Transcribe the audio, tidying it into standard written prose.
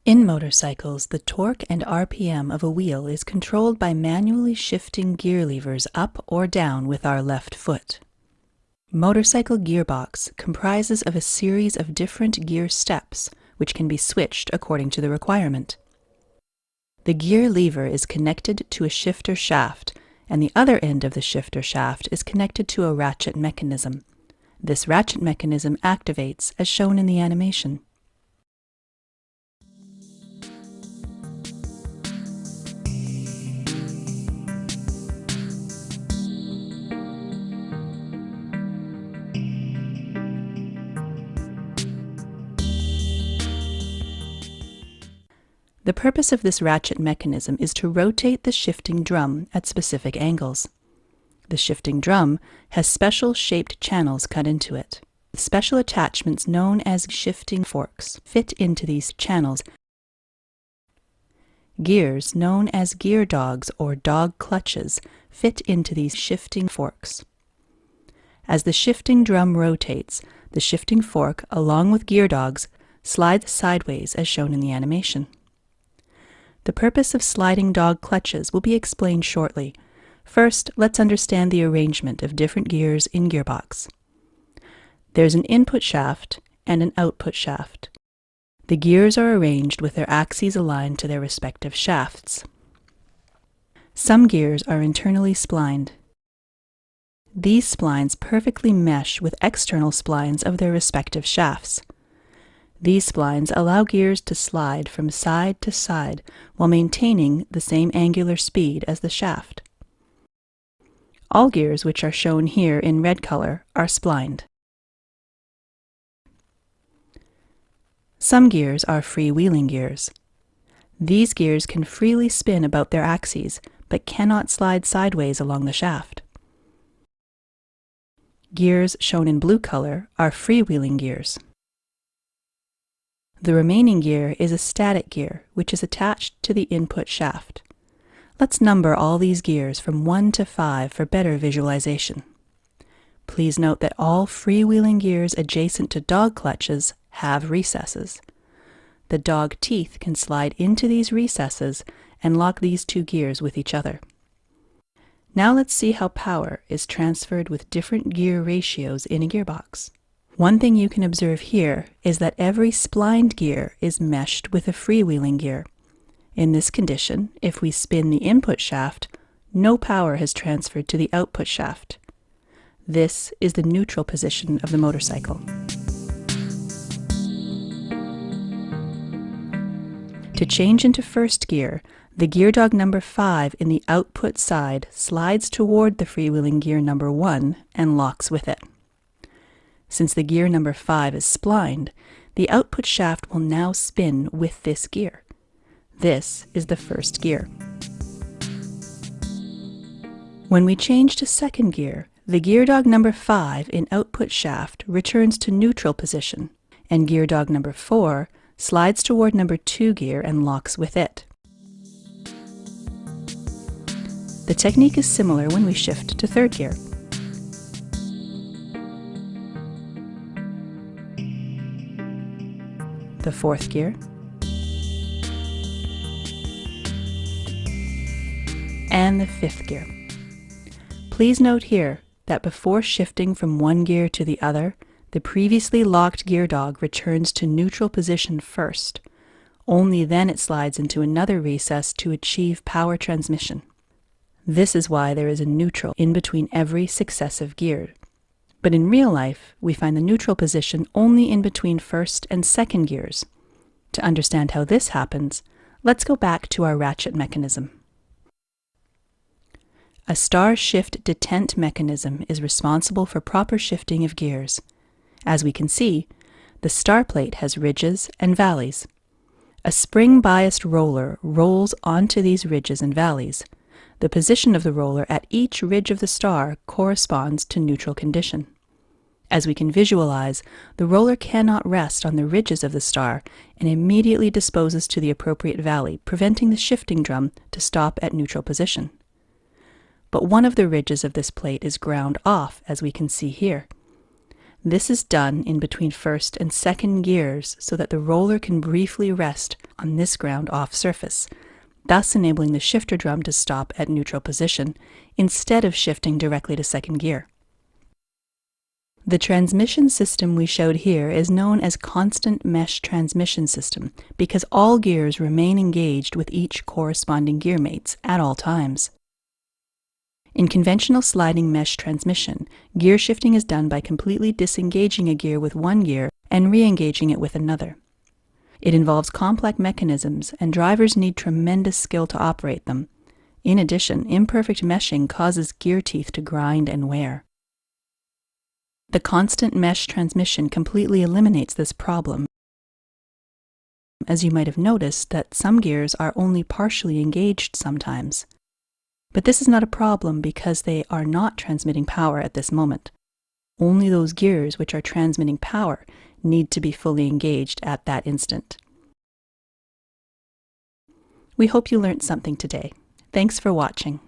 In motorcycles, the torque and RPM of a wheel is controlled by manually shifting gear levers up or down with our left foot. Motorcycle gearbox comprises of a series of different gear steps, which can be switched according to the requirement. The gear lever is connected to a shifter shaft, and the other end of the shifter shaft is connected to a ratchet mechanism. This ratchet mechanism activates as shown in the animation. The purpose of this ratchet mechanism is to rotate the shifting drum at specific angles. The shifting drum has special shaped channels cut into it. Special attachments known as shifting forks fit into these channels. Gears known as gear dogs or dog clutches fit into these shifting forks. As the shifting drum rotates, the shifting fork, along with gear dogs, slides sideways as shown in the animation. The purpose of sliding dog clutches will be explained shortly. First, let's understand the arrangement of different gears in gearbox. There's an input shaft and an output shaft. The gears are arranged with their axes aligned to their respective shafts. Some gears are internally splined. These splines perfectly mesh with external splines of their respective shafts. These splines allow gears to slide from side to side while maintaining the same angular speed as the shaft. All gears, which are shown here in red color, are splined. Some gears are freewheeling gears. These gears can freely spin about their axes, but cannot slide sideways along the shaft. Gears shown in blue color are freewheeling gears. The remaining gear is a static gear, which is attached to the input shaft. Let's number all these gears from 1 to 5 for better visualization. Please note that all freewheeling gears adjacent to dog clutches have recesses. The dog teeth can slide into these recesses and lock these two gears with each other. Now let's see how power is transferred with different gear ratios in a gearbox. One thing you can observe here is that every splined gear is meshed with a freewheeling gear. In this condition, if we spin the input shaft, no power has transferred to the output shaft. This is the neutral position of the motorcycle. To change into first gear, the gear dog number 5 in the output side slides toward the freewheeling gear number 1 and locks with it. Since the gear number 5 is splined, the output shaft will now spin with this gear. This is the first gear. When we change to second gear, the gear dog number 5 in output shaft returns to neutral position, and gear dog number 4 slides toward number 2 gear and locks with it. The technique is similar when we shift to third gear. The fourth gear, and the fifth gear. Please note here that before shifting from one gear to the other, the previously locked gear dog returns to neutral position first. Only then it slides into another recess to achieve power transmission. This is why there is a neutral in between every successive gear. But in real life, we find the neutral position only in between first and second gears. To understand how this happens, let's go back to our ratchet mechanism. A star shift detent mechanism is responsible for proper shifting of gears. As we can see, the star plate has ridges and valleys. A spring-biased roller rolls onto these ridges and valleys. The position of the roller at each ridge of the star corresponds to neutral condition. As we can visualize, the roller cannot rest on the ridges of the star and immediately disposes to the appropriate valley, preventing the shifting drum to stop at neutral position. But one of the ridges of this plate is ground off, as we can see here. This is done in between first and second gears so that the roller can briefly rest on this ground-off surface, thus enabling the shifter drum to stop at neutral position instead of shifting directly to second gear. The transmission system we showed here is known as constant mesh transmission system because all gears remain engaged with each corresponding gear mates at all times. In conventional sliding mesh transmission, gear shifting is done by completely disengaging a gear with one gear and re-engaging it with another. It involves complex mechanisms, and drivers need tremendous skill to operate them. In addition, imperfect meshing causes gear teeth to grind and wear. The constant mesh transmission completely eliminates this problem, as you might have noticed that some gears are only partially engaged sometimes. But this is not a problem because they are not transmitting power at this moment. Only those gears which are transmitting power need to be fully engaged at that instant. We hope you learned something today. Thanks for watching.